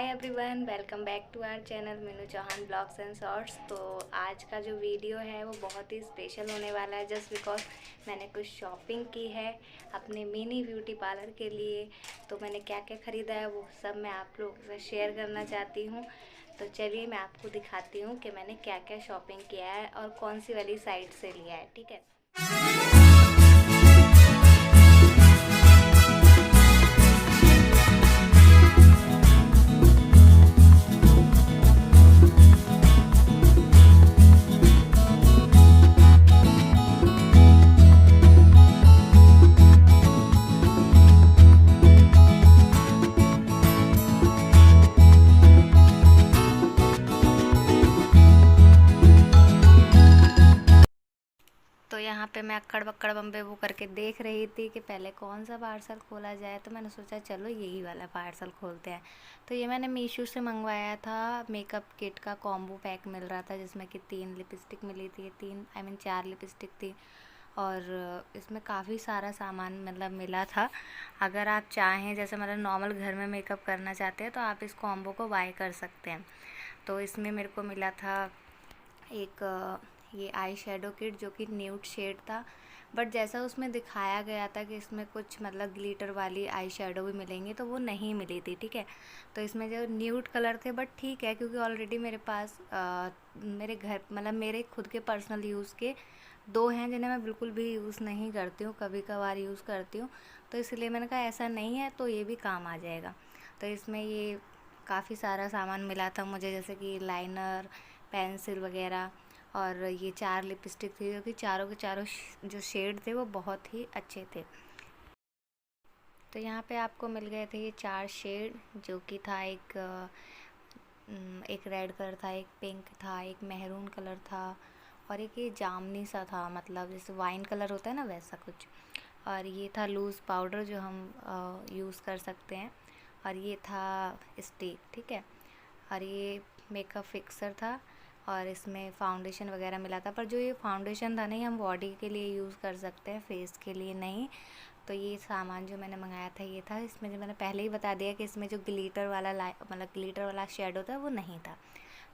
Hi everyone, welcome back to our channel Meenu Chauhan blogs and shorts. तो आज का जो वीडियो है वो बहुत ही स्पेशल होने वाला है जस्ट बिकॉज मैंने कुछ शॉपिंग की है अपने मिनी ब्यूटी पार्लर के लिए। तो मैंने क्या क्या ख़रीदा है वो सब मैं आप लोगों से शेयर करना चाहती हूँ। तो चलिए मैं आपको दिखाती हूँ कि मैंने क्या क्या शॉपिंग किया है और कौन सी वाली साइट से लिया है। ठीक है। तो यहाँ पे मैं अक्कड़ बक्कड़ बम्बे वो करके देख रही थी कि पहले कौन सा पार्सल खोला जाए। तो मैंने सोचा चलो यही वाला पार्सल खोलते हैं। तो ये मैंने मीशो से मंगवाया था। मेकअप किट का कॉम्बो पैक मिल रहा था जिसमें कि 3 लिपस्टिक मिली थी, 4 लिपस्टिक थी। और इसमें काफ़ी सारा सामान मतलब मिला था। अगर आप चाहें जैसे मतलब नॉर्मल घर में मेकअप करना चाहते हैं तो आप इस कॉम्बो को बाय कर सकते हैं। तो इसमें मेरे को मिला था एक ये आई शेडो किट जो कि न्यूड शेड था, बट जैसा उसमें दिखाया गया था कि इसमें कुछ मतलब ग्लिटर वाली आई शेडो भी मिलेंगी तो वो नहीं मिली थी। ठीक है। तो इसमें जो न्यूड कलर थे, बट ठीक है क्योंकि ऑलरेडी मेरे पास मेरे घर मतलब मेरे खुद के पर्सनल यूज़ के 2 हैं जिन्हें मैं बिल्कुल भी यूज़ नहीं करती हूँ, कभी कभार यूज़ करती हूँ। तो इसलिए मैंने कहा ऐसा नहीं है तो ये भी काम आ जाएगा। तो इसमें ये काफ़ी सारा सामान मिला था मुझे, जैसे कि लाइनर, पेंसिल वगैरह। और ये 4 लिपस्टिक थी जो कि चारों के चारों जो शेड थे वो बहुत ही अच्छे थे। तो यहाँ पे आपको मिल गए थे ये 4 शेड जो कि था एक रेड कलर था, एक पिंक था, एक मेहरून कलर था और एक ये जामनी सा था, मतलब जैसे वाइन कलर होता है ना वैसा कुछ। और ये था लूज़ पाउडर जो हम यूज़ कर सकते हैं। और ये था स्टिक। ठीक है। और ये मेकअप फिक्सर था और इसमें फाउंडेशन वगैरह मिला था, पर जो ये फाउंडेशन था नहीं हम बॉडी के लिए यूज़ कर सकते हैं, फेस के लिए नहीं। तो ये सामान जो मैंने मंगाया था ये था। इसमें जो मैंने पहले ही बता दिया कि इसमें जो ग्लिटर वाला मतलब ग्लिटर वाला शेडो था वो नहीं था।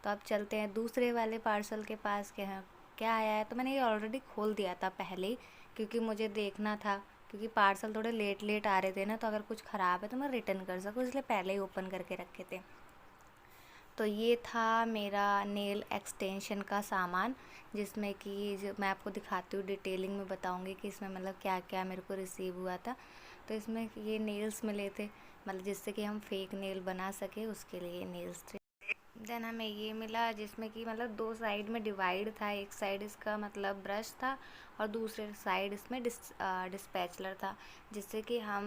तो अब चलते हैं दूसरे वाले पार्सल के पास कि हाँ क्या आया है। तो मैंने ये ऑलरेडी खोल दिया था पहले ही क्योंकि मुझे देखना था, क्योंकि पार्सल थोड़े लेट लेट आ रहे थे ना, तो अगर कुछ ख़राब है तो मैं रिटर्न कर सकूँ, इसलिए पहले ही ओपन करके रखे थे। तो ये था मेरा नेल एक्सटेंशन का सामान जिसमें कि जो मैं आपको दिखाती हूँ डिटेलिंग में बताऊँगी कि इसमें मतलब क्या क्या मेरे को रिसीव हुआ था। तो इसमें ये नेल्स मिले थे, मतलब जिससे कि हम फेक नेल बना सके उसके लिए नेल्स थे। देन हमें ये मिला जिसमें कि मतलब 2 साइड में डिवाइड था, एक साइड इसका मतलब ब्रश था और दूसरे साइड इसमें डिस्पैचलर था, जिससे कि हम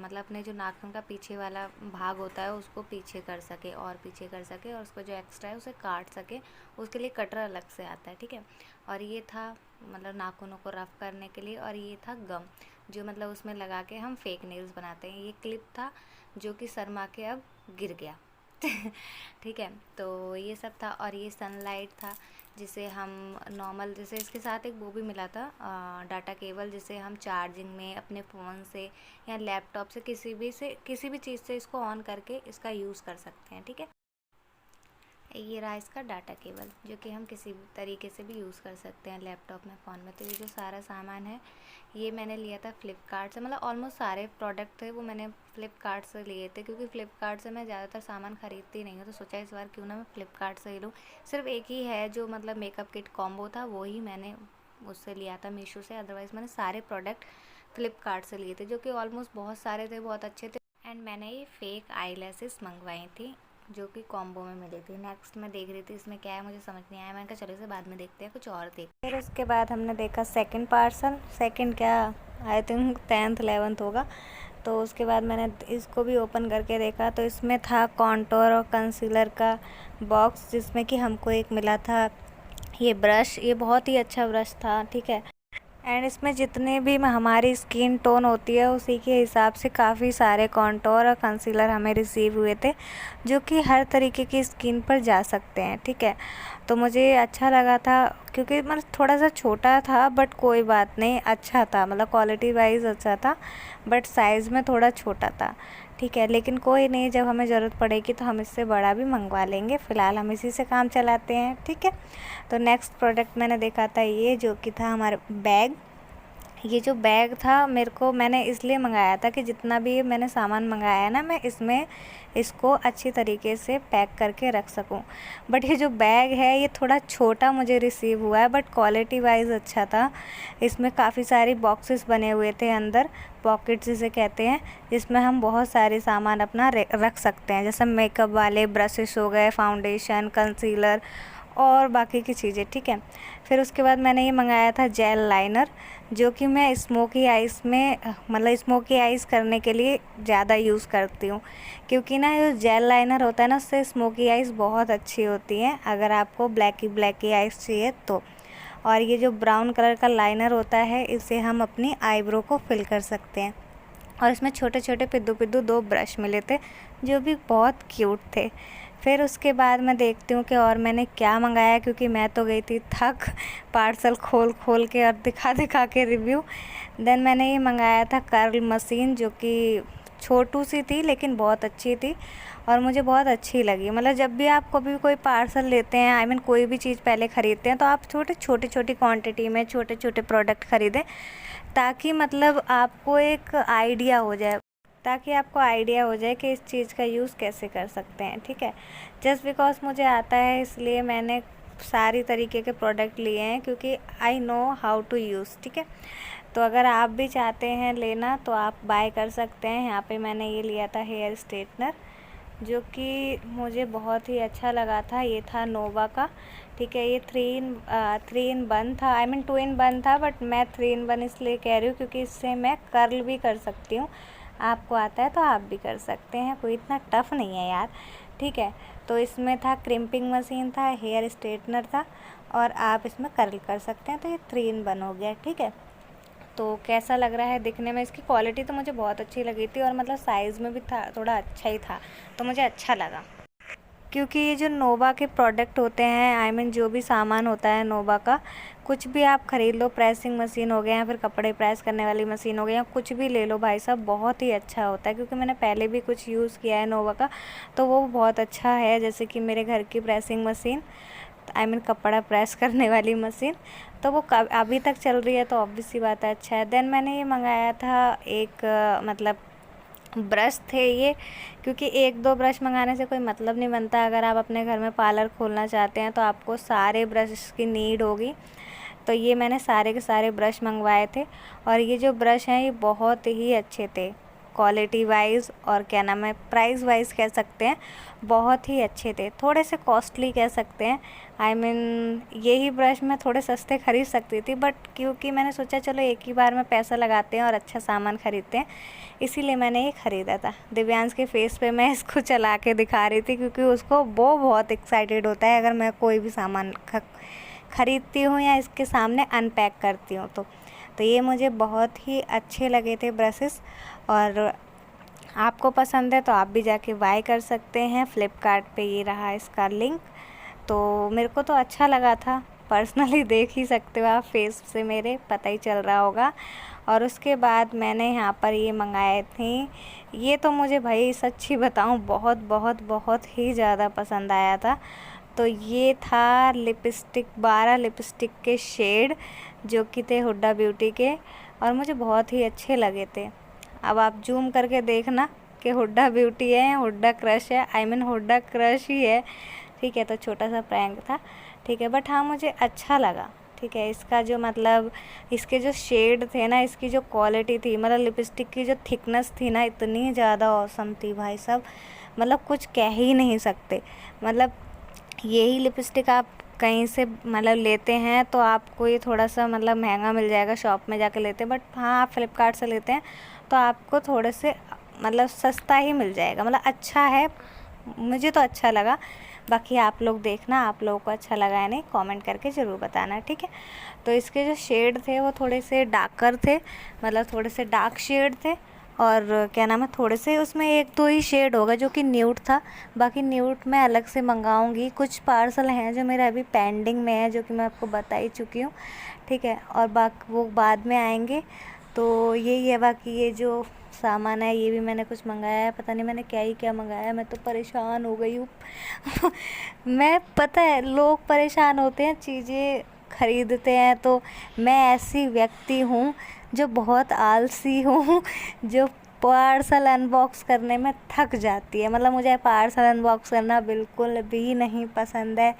मतलब अपने जो नाखून का पीछे वाला भाग होता है उसको पीछे कर सके और पीछे कर सके और उसको जो एक्स्ट्रा है उसे काट सके, उसके लिए कटर अलग से आता है। ठीक है। और ये था मतलब नाखूनों को रफ़ करने के लिए। और ये था गम जो मतलब उसमें लगा के हम फेक नेल्स बनाते हैं। ये क्लिप था जो कि शर्मा के अब गिर गया। ठीक है। तो ये सब था। और ये सनलाइट था जिसे हम नॉर्मल, जैसे इसके साथ एक वो भी मिला था डाटा केबल, जिसे हम चार्जिंग में अपने फ़ोन से या लैपटॉप से किसी भी चीज़ से इसको ऑन करके इसका यूज़ कर सकते हैं। ठीक है। ये रहा इसका डाटा केबल जो कि हम किसी भी तरीके से भी यूज़ कर सकते हैं लैपटॉप में, फ़ोन में। तो ये जो सारा सामान है ये मैंने लिया था फ़्लिपकार्ट से, मतलब ऑलमोस्ट सारे प्रोडक्ट थे वो मैंने फ़्लिपकार्ट से लिए थे क्योंकि फ़्लिपकार्ट से मैं ज़्यादातर सामान ख़रीदती नहीं हूँ। तो सोचा इस बार क्यों ना मैं फ़्लिपकार्ट से ही लूँ। सिर्फ एक ही है जो मतलब मेकअप किट कॉम्बो था वो ही मैंने उससे लिया था मीशो से, अदरवाइज़ मैंने सारे प्रोडक्ट फ़्लिपकार्ट से लिए थे जो कि ऑलमोस्ट बहुत सारे थे, बहुत अच्छे थे। एंड मैंने ये फ़ेक आई लैसेस मंगवाई थी जो कि कॉम्बो में मिली थी। नेक्स्ट मैं देख रही थी इसमें क्या है, मुझे समझ नहीं आया, मैंने कहा चलो इसे बाद में देखते हैं, कुछ और देख। फिर उसके बाद हमने देखा सेकंड पार्सल, सेकंड क्या आई थिंक 10th 11th होगा। तो उसके बाद मैंने इसको भी ओपन करके देखा तो इसमें था कॉन्टोर और कंसीलर का बॉक्स जिसमें कि हमको एक मिला था ये ब्रश। ये बहुत ही अच्छा ब्रश था। ठीक है। एंड इसमें जितने भी हमारी स्किन टोन होती है उसी के हिसाब से काफ़ी सारे कॉन्टोर और कंसीलर हमें रिसीव हुए थे जो कि हर तरीके की स्किन पर जा सकते हैं। ठीक है। तो मुझे अच्छा लगा था क्योंकि मतलब थोड़ा सा छोटा था बट कोई बात नहीं, अच्छा था, मतलब क्वालिटी वाइज अच्छा था, बट साइज़ में थोड़ा छोटा था। ठीक है। लेकिन कोई नहीं, जब हमें ज़रूरत पड़ेगी तो हम इससे बड़ा भी मंगवा लेंगे, फ़िलहाल हम इसी से काम चलाते हैं, ठीक है। तो नेक्स्ट प्रोडक्ट मैंने देखा था ये, जो कि था हमारा बैग। ये जो बैग था मैंने इसलिए मंगाया था कि जितना भी मैंने सामान मंगाया है ना, मैं इसमें इसको अच्छी तरीके से पैक करके रख सकूं। बट ये जो बैग है ये थोड़ा छोटा मुझे रिसीव हुआ है, बट क्वालिटी वाइज अच्छा था। इसमें काफ़ी सारी बॉक्सेस बने हुए थे अंदर, पॉकेट्स जिसे कहते हैं, जिसमें हम बहुत सारे सामान अपना रख सकते हैं, जैसे मेकअप वाले ब्रशेस हो गए, फाउंडेशन, कंसीलर और बाकी की चीज़ें, ठीक है। फिर उसके बाद मैंने ये मंगाया था जेल लाइनर, जो कि मैं स्मोकी आइज़ में मतलब स्मोकी आइज़ करने के लिए ज़्यादा यूज़ करती हूँ, क्योंकि ना जो जेल लाइनर होता है ना, उससे स्मोकी आइज़ बहुत अच्छी होती हैं अगर आपको ब्लैक की आइज़ चाहिए तो। और ये जो ब्राउन कलर का लाइनर होता है, इसे हम अपनी आईब्रो को फिल कर सकते हैं। और इसमें छोटे छोटे पिद्दू पिद्दू 2 ब्रश मिले थे, जो भी बहुत क्यूट थे। फिर उसके बाद मैं देखती हूँ कि और मैंने क्या मंगाया, क्योंकि मैं तो गई थी थक पार्सल खोल खोल के और दिखा दिखा के रिव्यू। देन मैंने ये मंगाया था कर्ल मशीन, जो कि छोटू सी थी लेकिन बहुत अच्छी थी और मुझे बहुत अच्छी लगी। मतलब जब भी आप कभी कोई पार्सल लेते हैं, आई मीन कोई भी चीज़ पहले ख़रीदते हैं, तो आप छोटी क्वांटिटी में छोटे छोटे प्रोडक्ट ख़रीदें, ताकि मतलब आपको एक आइडिया हो जाए, कि इस चीज़ का यूज़ कैसे कर सकते हैं, ठीक है। जस्ट बिकॉज मुझे आता है इसलिए मैंने सारी तरीके के प्रोडक्ट लिए हैं, क्योंकि I know how to use, ठीक है। तो अगर आप भी चाहते हैं लेना तो आप बाय कर सकते हैं। यहाँ पे मैंने ये लिया था हेयर स्ट्रेटनर, जो कि मुझे बहुत ही अच्छा लगा था। ये था नोवा का, ठीक है। ये 3 in 1 था, आई मीन 2 in 1 था, बट मैं 3 in 1 इसलिए कह रही हूँ क्योंकि इससे मैं कर्ल भी कर सकती हूँ। आपको आता है तो आप भी कर सकते हैं, कोई इतना टफ़ नहीं है यार, ठीक है। तो इसमें था क्रिम्पिंग मशीन था, हेयर स्ट्रेटनर था, और आप इसमें कर्ल कर सकते हैं। तो ये 3 in 1 हो गया, ठीक है। तो कैसा लग रहा है दिखने में? इसकी क्वालिटी तो मुझे बहुत अच्छी लगी थी, और मतलब साइज़ में भी था थोड़ा अच्छा ही था, तो मुझे अच्छा लगा। क्योंकि ये जो नोवा के प्रोडक्ट होते हैं, आई मीन जो भी सामान होता है नोवा का, कुछ भी आप ख़रीद लो, प्रेसिंग मशीन हो गया या फिर कपड़े प्रेस करने वाली मशीन हो गई, या कुछ भी ले लो भाई साहब, बहुत ही अच्छा होता है। क्योंकि मैंने पहले भी कुछ यूज़ किया है नोवा का, तो वो बहुत अच्छा है। जैसे कि मेरे घर की प्रेसिंग मशीन, आई मीन कपड़ा प्रेस करने वाली मशीन, तो वो अभी तक चल रही है, तो ऑब्वियस सी बात है अच्छा है। देन मैंने ये मंगाया था एक मतलब ब्रश थे ये, क्योंकि 1-2 ब्रश मंगाने से कोई मतलब नहीं बनता। अगर आप अपने घर में पार्लर खोलना चाहते हैं तो आपको सारे ब्रश की नीड होगी। तो ये मैंने सारे के सारे ब्रश मंगवाए थे, और ये जो ब्रश हैं ये बहुत ही अच्छे थे क्वालिटी वाइज, और क्या नाम है, प्राइस वाइज कह सकते हैं, बहुत ही अच्छे थे। थोड़े से कॉस्टली कह सकते हैं, आई मीन यही ब्रश मैं थोड़े सस्ते ख़रीद सकती थी, बट क्योंकि मैंने सोचा चलो एक ही बार में पैसा लगाते हैं और अच्छा सामान ख़रीदते हैं, इसीलिए मैंने ये ख़रीदा था। दिव्यांश के फेस पे मैं इसको चला के दिखा रही थी, क्योंकि उसको वो बहुत एक्साइटेड होता है अगर मैं कोई भी सामान ख़रीदती हूँ या इसके सामने अनपैक करती हूँ तो ये मुझे बहुत ही अच्छे लगे थे ब्रशेस। और आपको पसंद है तो आप भी जाके बाय कर सकते हैं। फ़्लिपकार्ट पे ये रहा इसका लिंक। तो मेरे को तो अच्छा लगा था, पर्सनली देख ही सकते हो आप, फेस से मेरे पता ही चल रहा होगा। और उसके बाद मैंने यहाँ पर ये मंगाए थे, ये तो मुझे भाई सच्ची बताऊँ बहुत बहुत बहुत ही ज़्यादा पसंद आया था। तो ये था लिपस्टिक, 12 लिपस्टिक के शेड, जो कि थे हुड्डा ब्यूटी के, और मुझे बहुत ही अच्छे लगे थे। अब आप जूम करके देखना कि हुड्डा ब्यूटी है या हुड्डा क्रश है, आई मीन हुड्डा क्रश ही है, ठीक है। तो छोटा सा प्रैंक था, ठीक है, बट हाँ मुझे अच्छा लगा, ठीक है। इसका जो मतलब इसके जो शेड थे ना, इसकी जो क्वालिटी थी, मतलब लिपस्टिक की जो थिकनेस थी ना, इतनी ज़्यादा औसम थी भाई साहब, मतलब कुछ कह ही नहीं सकते। मतलब यही लिपस्टिक आप कहीं से मतलब लेते हैं तो आपको ये थोड़ा सा मतलब महंगा मिल जाएगा, शॉप में जाके लेते हैं, बट हाँ आप फ्लिपकार्ट से लेते हैं तो आपको थोड़े से मतलब सस्ता ही मिल जाएगा। मतलब अच्छा है, मुझे तो अच्छा लगा। बाकी आप लोग देखना, आप लोगों को अच्छा लगा है नहीं, कमेंट करके ज़रूर बताना, ठीक है। तो इसके जो शेड थे वो थोड़े से डार्कर थे, मतलब थोड़े से डार्क शेड थे, और क्या नाम है, थोड़े से उसमें 1-2 ही शेड होगा जो कि न्यूड था। बाकी न्यूड मैं अलग से मंगाऊंगी। कुछ पार्सल हैं जो मेरे अभी पेंडिंग में है, जो कि मैं आपको बता ही चुकी हूँ, ठीक है, और बाकी वो बाद में आएंगे। तो यही है, बाकी ये जो सामान है। ये भी मैंने कुछ मंगाया है, पता नहीं मैंने क्या ही क्या मंगाया है, मैं तो परेशान हो गई हूँ। मैं, पता है लोग परेशान होते हैं चीज़ें खरीदते हैं, तो मैं ऐसी व्यक्ति हूँ जो बहुत आलसी हूँ, जो पार्सल अनबॉक्स करने में थक जाती है। मतलब मुझे पार्सल अनबॉक्स करना बिल्कुल भी नहीं पसंद है।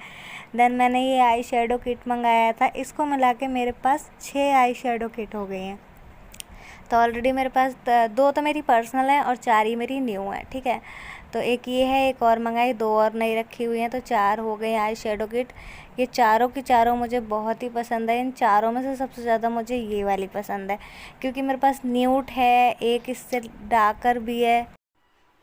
देन मैंने ये आई शेडो किट मंगाया था, इसको मिला के मेरे पास 6 आई शेडो किट हो गई हैं। तो ऑलरेडी मेरे पास 2 तो मेरी पर्सनल हैं और 4 ही मेरी न्यू हैं, ठीक है। तो एक ये है, एक और मंगाई, 2 और नई रखी हुई हैं, तो 4 हो गई आई शेडो किट। ये चारों की चारों मुझे बहुत ही पसंद है। इन चारों में से सबसे ज़्यादा मुझे ये वाली पसंद है, क्योंकि मेरे पास न्यूट है, एक इससे डार्कर भी है।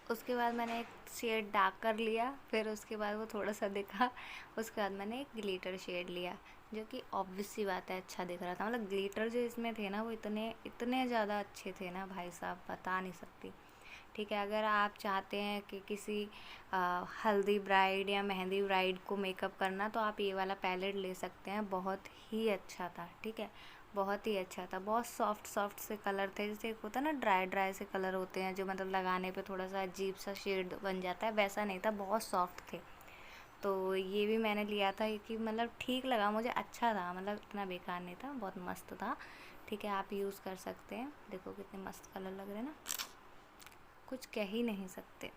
उसके बाद मैंने एक शेड डार्क कर लिया, फिर उसके बाद वो थोड़ा सा दिखा, उसके बाद मैंने एक ग्लिटर शेड लिया, जो कि ऑब्वियस सी बात है अच्छा दिख रहा था। मतलब ग्लिटर जो इसमें थे ना, वो इतने इतने ज़्यादा अच्छे थे ना भाई साहब, बता नहीं सकती। ठीक है, अगर आप चाहते हैं कि किसी हल्दी ब्राइड या मेहंदी ब्राइड को मेकअप करना, तो आप ये वाला पैलेट ले सकते हैं, बहुत ही अच्छा था। ठीक है, बहुत ही अच्छा था, बहुत सॉफ्ट सॉफ्ट से कलर थे। जैसे एक होता है ना ड्राई ड्राई से कलर होते हैं, जो मतलब लगाने पे थोड़ा सा अजीब सा शेड बन जाता है, वैसा नहीं था, बहुत सॉफ्ट थे। तो ये भी मैंने लिया था कि मतलब ठीक लगा मुझे, अच्छा था, मतलब इतना बेकार नहीं था, बहुत मस्त था। ठीक है, आप यूज़ कर सकते हैं। देखो कितने मस्त कलर लग रहे हैं ना, कुछ कह ही नहीं सकते।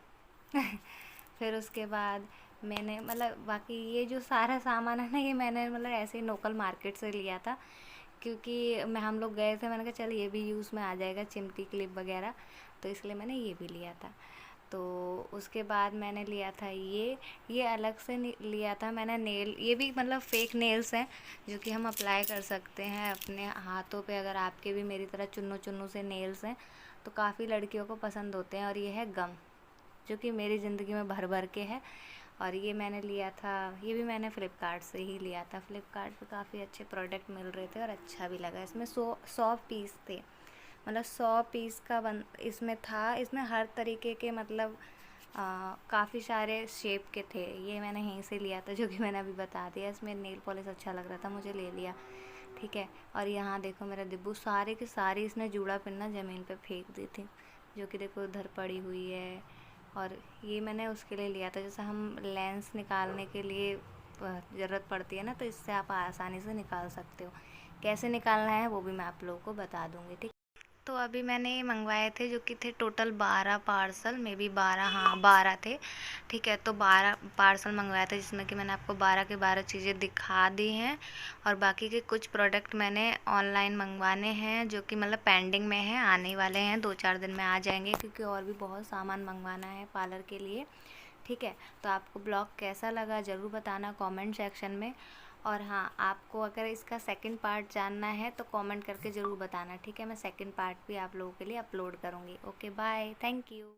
फिर उसके बाद मैंने मतलब बाकी ये जो सारा सामान है ना, ये मैंने मतलब ऐसे ही लोकल मार्केट से लिया था, क्योंकि हम लोग गए थे, मैंने कहा चल ये भी यूज़ में आ जाएगा, चिमटी क्लिप वगैरह, तो इसलिए मैंने ये भी लिया था। तो उसके बाद मैंने लिया था ये अलग से लिया था मैंने नेल, ये भी मतलब फेक नेल्स हैं, जो कि हम अप्लाई कर सकते हैं अपने हाथों पे। अगर आपके भी मेरी तरह चुन्नू चुन्नू से नेल्स हैं, तो काफ़ी लड़कियों को पसंद होते हैं। और ये है गम, जो कि मेरी ज़िंदगी में भर भर के है। और ये मैंने लिया था, ये भी मैंने फ़्लिपकार्ट से ही लिया था। फ़्लिपकार्ट पे काफ़ी अच्छे प्रोडक्ट मिल रहे थे और अच्छा भी लगा। इसमें 100 पीस थे, मतलब 100 पीस का इसमें था। इसमें हर तरीके के मतलब काफ़ी सारे शेप के थे। ये मैंने यहीं से लिया था, जो कि मैंने अभी बता दिया। इसमें नेल पॉलिश अच्छा लग रहा था, मुझे ले लिया। ठीक है, और यहाँ देखो मेरा दिब्बू, सारे के सारी इसने जूड़ा पिन्ना ज़मीन पे फेंक दी थी, जो कि देखो उधर पड़ी हुई है। और ये मैंने उसके लिए लिया था, जैसे हम लेंस निकालने के लिए ज़रूरत पड़ती है ना, तो इससे आप आसानी से निकाल सकते हो। कैसे निकालना है वो भी मैं आप लोगों को बता दूँगी। ठीक, तो अभी मैंने ये मंगवाए थे, जो कि थे टोटल 12 पार्सल, मे बी 12, हाँ 12 थे। ठीक है, तो 12 पार्सल मंगवाया था, जिसमें कि मैंने आपको 12 के 12 चीज़ें दिखा दी हैं। और बाकी के कुछ प्रोडक्ट मैंने ऑनलाइन मंगवाने हैं, जो कि मतलब पेंडिंग में हैं, आने वाले हैं, 2-4 दिन में आ जाएंगे, क्योंकि और भी बहुत सामान मंगवाना है पार्लर के लिए। ठीक है, तो आपको ब्लॉग कैसा लगा ज़रूर बताना कमेंट सेक्शन में। और हाँ, आपको अगर इसका सेकंड पार्ट जानना है तो कमेंट करके ज़रूर बताना। ठीक है, मैं सेकंड पार्ट भी आप लोगों के लिए अपलोड करूँगी। Okay bye, thank you.